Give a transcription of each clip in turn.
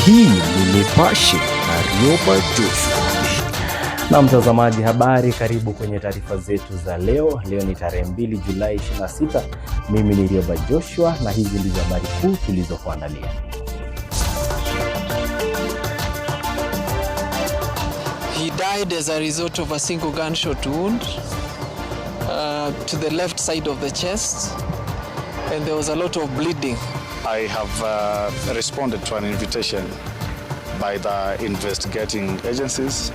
Hii ni Nipashe na Rioba Joshua. Na mtazamaji habari, karibu kwenye taarifa zetu za leo. Leo ni tarehe 2 Julai 26. Mimi ni Rioba Joshua na hizi ndizo habari kuu tulizokuandalia. He died as a result of a single gunshot wound to the left side of the chest, and there was a lot of bleeding. I have responded to an invitation by the investigating agencies.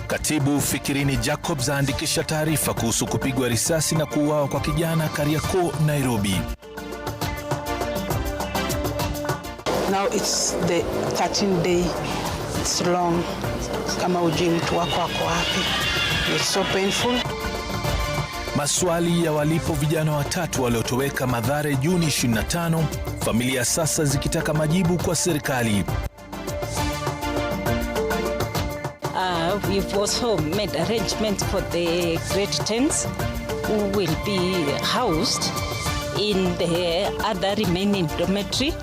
Katibu Fikirini Jacobs aandikisha taarifa kuhusu kupigwa risasi na kuuawa kwa kijana Kariakoo, Nairobi. Now it's the 13th day. It's long. Kama ujui mtu wako wapi. It's so painful. Maswali ya walipo vijana watatu waliotoweka Mathare Juni 25, familia sasa zikitaka majibu kwa serikali. We've also made arrangements for the grade 10s who will be housed in the other remaining dormitory.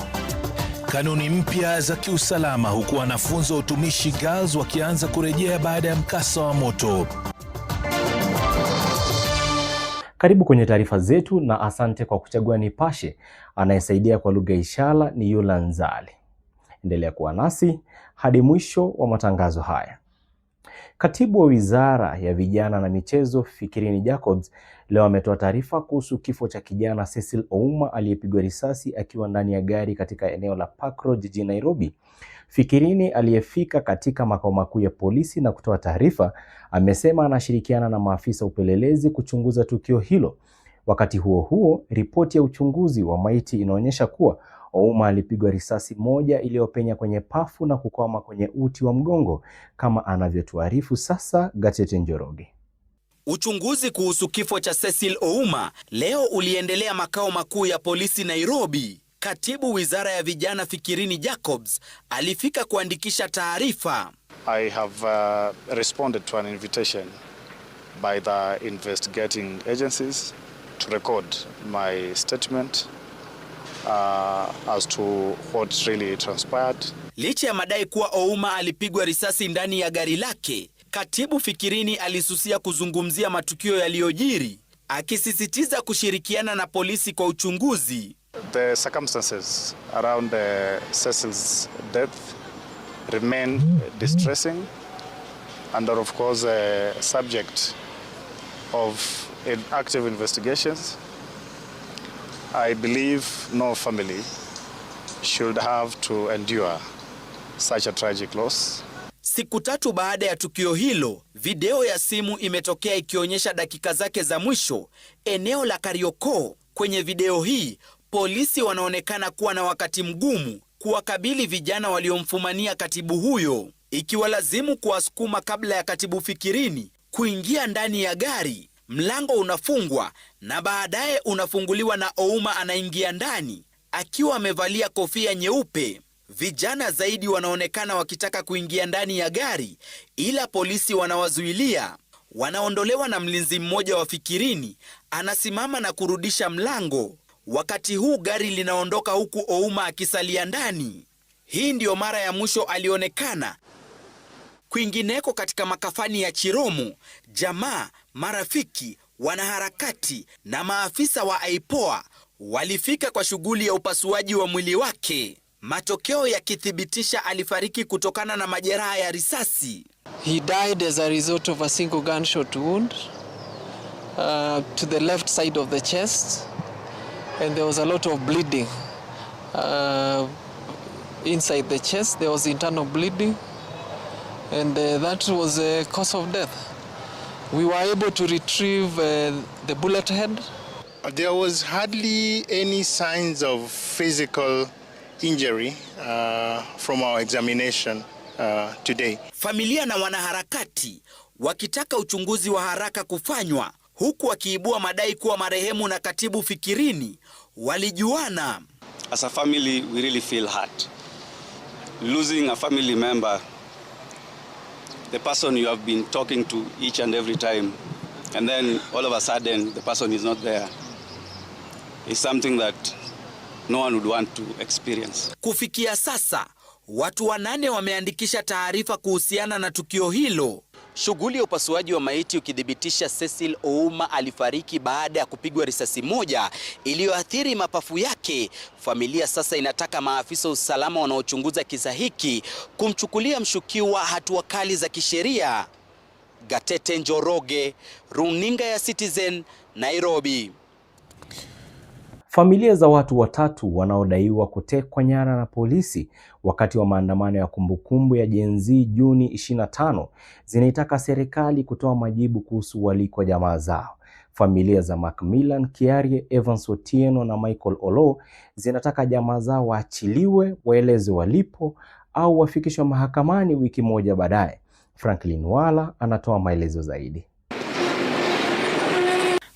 Kanuni mpya za kiusalama huku wanafunzi wa utumishi girls wakianza kurejea baada ya mkasa wa moto. Karibu kwenye taarifa zetu na asante kwa kuchagua Nipashe. Anayesaidia kwa lugha ishara ni Yula Nzali. Endelea kuwa nasi hadi mwisho wa matangazo haya. Katibu wa Wizara ya Vijana na Michezo Fikirini Jacobs leo ametoa taarifa kuhusu kifo cha kijana Cecil Ouma aliyepigwa risasi akiwa ndani ya gari katika eneo la Park Road jijini Nairobi. Fikirini aliyefika katika makao makuu ya polisi na kutoa taarifa amesema anashirikiana na maafisa upelelezi kuchunguza tukio hilo. Wakati huo huo, ripoti ya uchunguzi wa maiti inaonyesha kuwa Ouma alipigwa risasi moja iliyopenya kwenye pafu na kukwama kwenye uti wa mgongo, kama anavyotuarifu sasa Gatete Njoroge. Uchunguzi kuhusu kifo cha Cecil Ouma leo uliendelea makao makuu ya polisi Nairobi. Katibu Wizara ya Vijana Fikirini Jacobs alifika kuandikisha taarifa. I have responded to an invitation by the investigating agencies to record my statement as to what really transpired. Licha ya madai kuwa Ouma alipigwa risasi ndani ya gari lake, Katibu Fikirini alisusia kuzungumzia matukio yaliyojiri, akisisitiza kushirikiana na polisi kwa uchunguzi. The circumstances around Cecil's death remain distressing and are of course subject of active investigations. I believe no family should have to endure such a tragic loss. Siku tatu baada ya tukio hilo, video ya simu imetokea ikionyesha dakika zake za mwisho eneo la Kariakoo. Kwenye video hii, polisi wanaonekana kuwa na wakati mgumu kuwakabili vijana waliomfumania katibu huyo, ikiwalazimu kuwasukuma kabla ya Katibu Fikirini kuingia ndani ya gari. Mlango unafungwa na baadaye unafunguliwa na Ouma anaingia ndani akiwa amevalia kofia nyeupe. Vijana zaidi wanaonekana wakitaka kuingia ndani ya gari, ila polisi wanawazuilia. Wanaondolewa na mlinzi mmoja wa Fikirini anasimama na kurudisha mlango. Wakati huu gari linaondoka huku Ouma akisalia ndani. Hii ndiyo mara ya mwisho alionekana. Kwingineko katika makafani ya Chiromo, jamaa, marafiki, wanaharakati na maafisa wa IPOA walifika kwa shughuli ya upasuaji wa mwili wake, matokeo yakithibitisha alifariki kutokana na majeraha ya risasi. He died as a result of a single gunshot wound to the left side of the chest, and there was a lot of bleeding inside the chest. There was internal bleeding, and that was the cause of death. We were able to retrieve the bullet head. There was hardly any signs of physical injury from our examination today. Familia na wanaharakati wakitaka uchunguzi wa haraka kufanywa, huku wakiibua madai kuwa marehemu na Katibu Fikirini walijuana. As a family, we really feel hurt. Losing a family member, the person you have been talking to each and every time, and then all of a sudden the person is not there, is something that no one would want to experience. Kufikia sasa, Watu 8 wameandikisha taarifa kuhusiana na tukio hilo. Shughuli ya upasuaji wa maiti ukithibitisha Cecil Ouma alifariki baada ya kupigwa risasi moja iliyoathiri mapafu yake. Familia sasa inataka maafisa wa usalama wanaochunguza kisa hiki kumchukulia mshukiwa hatua kali za kisheria. Gatete Njoroge, Runinga ya Citizen, Nairobi. Familia za watu watatu wanaodaiwa kutekwa nyara na polisi wakati wa maandamano ya kumbukumbu ya Gen Z Juni 25 zinaitaka serikali kutoa majibu kuhusu waliko jamaa zao. Familia za Macmillan Kiarie, Evans Otieno na Michael Olo zinataka jamaa zao waachiliwe, waeleze walipo au wafikishwe mahakamani wiki moja baadaye. Franklin Wala anatoa maelezo zaidi.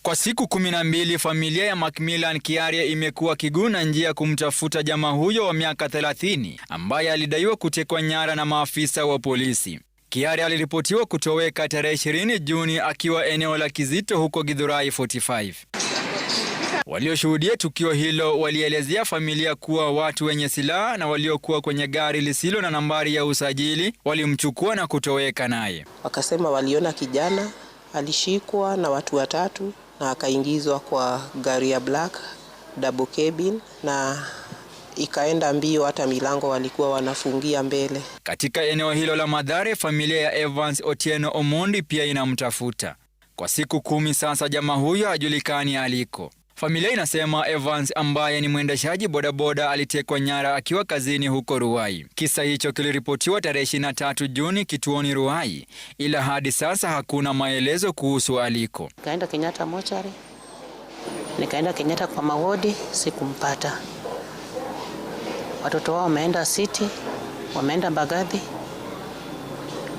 Kwa siku 12 familia ya Macmillan Kiarie imekuwa kiguna njia kumtafuta jamaa huyo wa miaka 30 ambaye alidaiwa kutekwa nyara na maafisa wa polisi. Kiarie aliripotiwa kutoweka tarehe 20 Juni akiwa eneo la Kizito huko Githurai 45. Walioshuhudia tukio hilo walielezea familia kuwa watu wenye silaha na waliokuwa kwenye gari lisilo na nambari ya usajili walimchukua na kutoweka naye. Wakasema waliona kijana alishikwa na watu watatu na akaingizwa kwa gari ya black double cabin na ikaenda mbio, hata milango walikuwa wanafungia mbele. Katika eneo hilo la Mathare, familia ya Evans Otieno Omondi pia inamtafuta. Kwa siku 10 sasa jamaa huyo hajulikani aliko. Familia inasema Evans ambaye ni mwendeshaji bodaboda alitekwa nyara akiwa kazini huko Ruai. Kisa hicho kiliripotiwa tarehe 23 Juni kituoni Ruai, ila hadi sasa hakuna maelezo kuhusu aliko. Nikaenda Kenyatta mochari, nikaenda Kenyatta kwa mawodi, sikumpata. Watoto wao wameenda City, wameenda Mbagathi,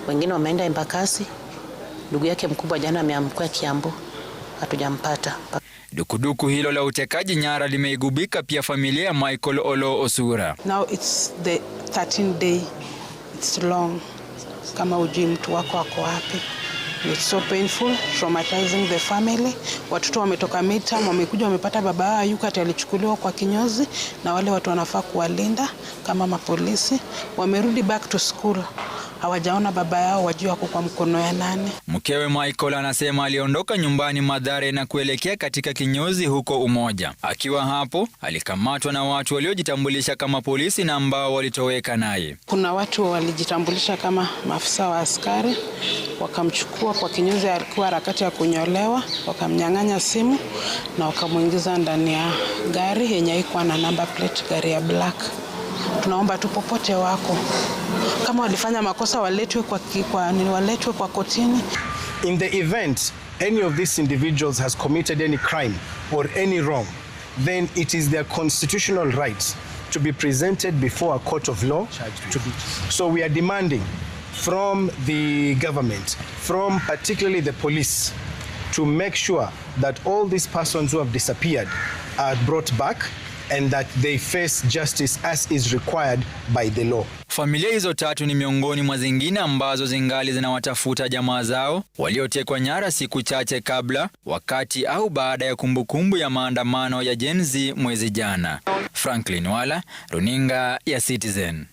wengine wameenda Embakasi. Ndugu yake mkubwa jana ameamkwa Kiambu, hatujampata. Dukuduku hilo la utekaji nyara limeigubika pia familia ya Michael Olo Osura. Now it's the 13th day. It's long. Kama ujui mtu wako wako wapi. It's so painful, traumatizing the family. Watoto wametoka midterm, wamekuja wamepata baba yao yuko alichukuliwa kwa kinyozi na wale watu wanafaa kuwalinda kama mapolisi. Wamerudi back to school. Hawajaona baba yao, wajua wako kwa mkono ya nani. Mkewe Michael anasema aliondoka nyumbani Mathare na kuelekea katika kinyozi huko Umoja. Akiwa hapo, alikamatwa na watu waliojitambulisha kama polisi na ambao walitoweka naye. Kuna watu walijitambulisha kama maafisa wa askari, wakamchukua kwa kinyozi, alikuwa harakati ya kunyolewa, wakamnyang'anya simu na wakamuingiza ndani ya gari yenye haikuwa na number plate, gari ya black. Tunaomba tu popote wako, kama walifanya makosa waletwe kwa kotini. In the event any of these individuals has committed any crime or any wrong, then it is their constitutional right to be presented before a court of law. So we are demanding from the government, from particularly the police, to make sure that all these persons who have disappeared are brought back and that they face justice as is required by the law. Familia hizo tatu ni miongoni mwa zingine ambazo zingali zinawatafuta jamaa zao waliotekwa nyara siku chache kabla, wakati au baada ya kumbukumbu ya maandamano ya Gen Z mwezi jana. Franklin Wala, Runinga ya Citizen.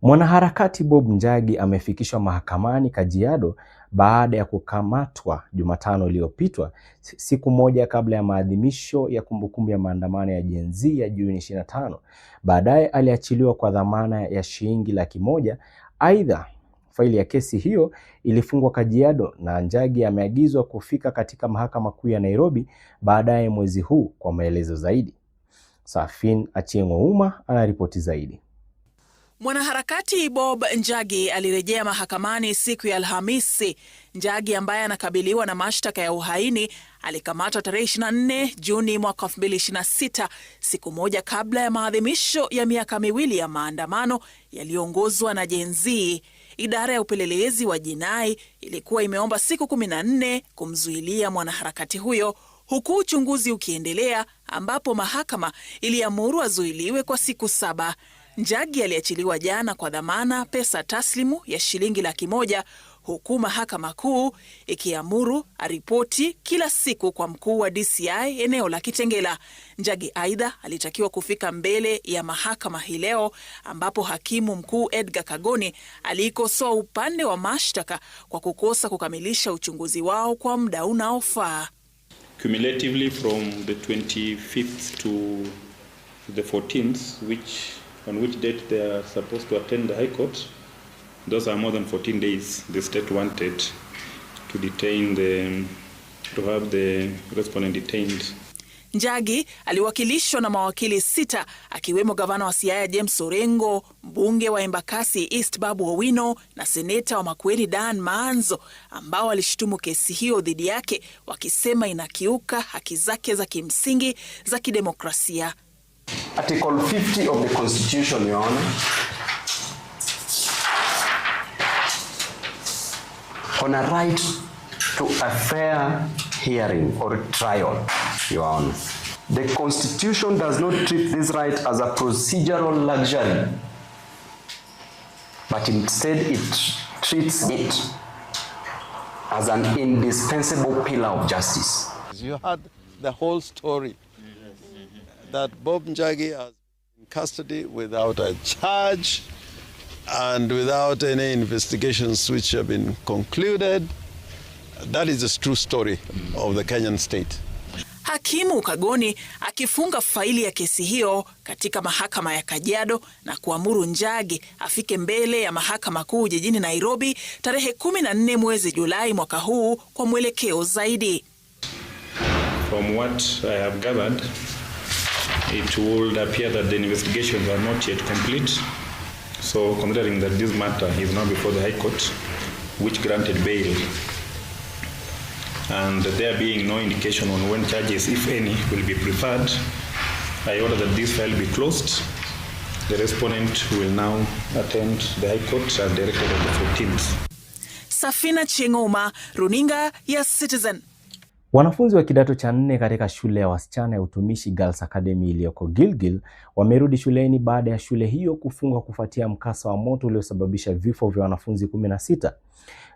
Mwanaharakati Bob Njagi amefikishwa mahakamani Kajiado baada ya kukamatwa Jumatano iliyopita, siku moja kabla ya maadhimisho ya kumbukumbu ya maandamano ya Gen Z ya Juni 25. Baadaye aliachiliwa kwa dhamana ya shilingi 100,000. Aidha, faili ya kesi hiyo ilifungwa Kajiado na Njagi ameagizwa kufika katika mahakama kuu ya Nairobi baadaye mwezi huu kwa maelezo zaidi. Safin Achieng' Ouma anaripoti zaidi. Mwanaharakati Bob Njagi alirejea mahakamani siku ya Alhamisi. Njagi ambaye anakabiliwa na mashtaka ya uhaini alikamatwa tarehe 24 Juni mwaka 2026, siku moja kabla ya maadhimisho ya miaka 2 ya maandamano yaliyoongozwa na Gen Z. Idara ya upelelezi wa jinai ilikuwa imeomba siku 14 kumzuilia mwanaharakati huyo, huku uchunguzi ukiendelea ambapo mahakama iliamuru azuiliwe kwa siku 7. Njagi aliachiliwa jana kwa dhamana pesa taslimu ya shilingi 100,000 huku mahakama kuu ikiamuru aripoti kila siku kwa mkuu wa DCI eneo la Kitengela. Njagi aidha alitakiwa kufika mbele ya mahakama hii leo, ambapo hakimu mkuu Edgar Kagoni alikosoa upande wa mashtaka kwa kukosa kukamilisha uchunguzi wao kwa muda unaofaa. Cumulatively from the 25th to the 14th, on which date they are supposed to attend the High Court, those are more than 14 days the state wanted to detain to have the respondent detained. Njagi aliwakilishwa na mawakili 6 akiwemo gavana wa Siaya James Orengo, mbunge wa Embakasi East Babu Owino na seneta wa Makueni Dan Maanzo, ambao walishutumu kesi hiyo dhidi yake wakisema inakiuka haki zake za kimsingi za kidemokrasia. Article 50 of the Constitution, Your Honor, on a right to a fair hearing or trial, Your Honor. The Constitution does not treat this right as a procedural luxury, but instead it treats it as an indispensable pillar of justice. You had the whole story that Bob Njagi is in custody without a charge and without any investigations which have been concluded. That is the true story of the Kenyan state. Hakimu Kagoni akifunga faili ya kesi hiyo katika mahakama ya Kajiado na kuamuru Njagi afike mbele ya mahakama kuu jijini Nairobi tarehe 14 mwezi Julai mwaka huu kwa mwelekeo zaidi. From what I have gathered, it would appear that the investigations are not yet complete. So considering that this matter is now before the High Court, which granted bail, and there being no indication on when charges, if any, will be preferred, I order that this file be closed. The respondent will now attend the High Court as directed on the 14th. Safina Chengoma, Runinga ya Citizen. Wanafunzi wa kidato cha 4 katika shule ya wasichana ya Utumishi Girls Academy iliyoko Gilgil wamerudi shuleni baada ya shule hiyo kufungwa kufuatia mkasa wa moto uliosababisha vifo vya wanafunzi 16.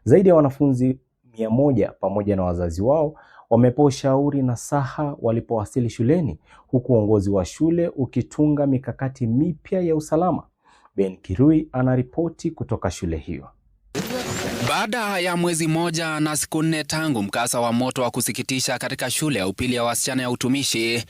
Zaidi ya wanafunzi 100 pamoja na wazazi wao wamepewa ushauri na saha walipowasili shuleni, huku uongozi wa shule ukitunga mikakati mipya ya usalama. Ben Kirui anaripoti kutoka shule hiyo. Baada ya mwezi moja na siku 4 tangu mkasa wa moto wa kusikitisha katika shule ya upili ya wasichana ya Utumishi,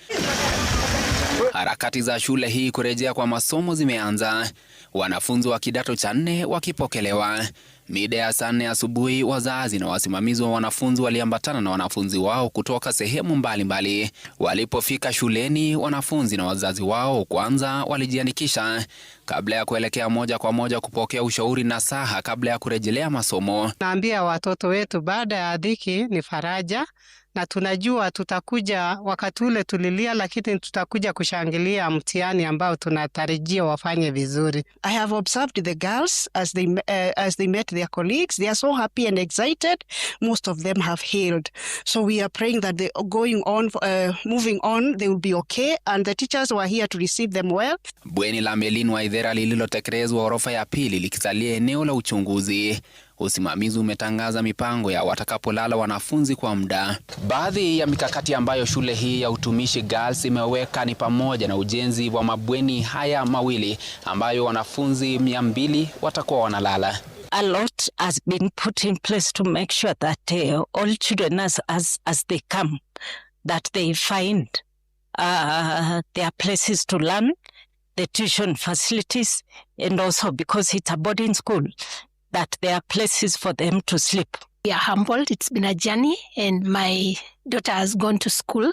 harakati za shule hii kurejea kwa masomo zimeanza, wanafunzi wa kidato cha 4 wakipokelewa. Mida ya saa 4 asubuhi, wazazi na wasimamizi wa wanafunzi waliambatana na wanafunzi wao kutoka sehemu mbalimbali. Walipofika shuleni, wanafunzi na wazazi wao kwanza walijiandikisha kabla ya kuelekea moja kwa moja kupokea ushauri na saha kabla ya kurejelea masomo. Naambia watoto wetu baada ya dhiki ni faraja, na tunajua tutakuja wakati ule tulilia, lakini tutakuja kushangilia mtihani ambao tunatarajia wafanye vizuri. I have observed the girls as they met their colleagues. They are so happy and excited. Most of them have healed. So we are praying that they moving on, they will be okay, and the teachers were here to receive them well. Bweni la Melin Waithera lililotekelezwa ghorofa ya pili likisalia eneo la uchunguzi. Usimamizi umetangaza mipango ya watakapolala wanafunzi kwa muda. Baadhi ya mikakati ambayo shule hii ya Utumishi Girls imeweka ni pamoja na ujenzi wa mabweni haya mawili ambayo wanafunzi 200 watakuwa wanalala. A lot has been put in place to make sure that all children as they come, that they find their places to learn, the tuition facilities, and also because it's a boarding school, that there are places for them to sleep. We are humbled. It's been a journey, and my daughter has gone to school,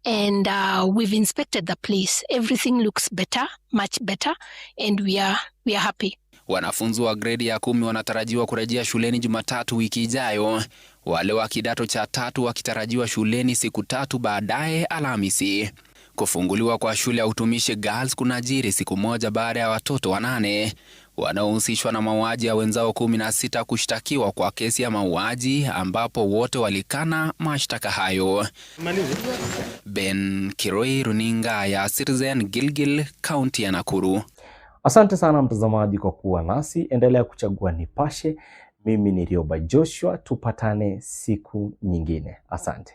and we've inspected the place. Everything looks better, much better, and we are happy. Wanafunzi wa gredi ya 10 wanatarajiwa kurejea shuleni Jumatatu wiki ijayo. Wale wa kidato cha 3 wakitarajiwa shuleni siku 3 baadaye Alhamisi. Kufunguliwa kwa shule ya Utumishi Girls kunajiri siku moja baada ya watoto 8 wanaohusishwa na mauaji ya wenzao 16 kushtakiwa kwa kesi ya mauaji ambapo wote walikana mashtaka hayo. Ben Kirui, Runinga ya Citizen, Gilgil, kaunti ya Nakuru. Asante sana mtazamaji kwa kuwa nasi. Endelea kuchagua Nipashe, Mimi ni Rioba Joshua, tupatane siku nyingine. Asante.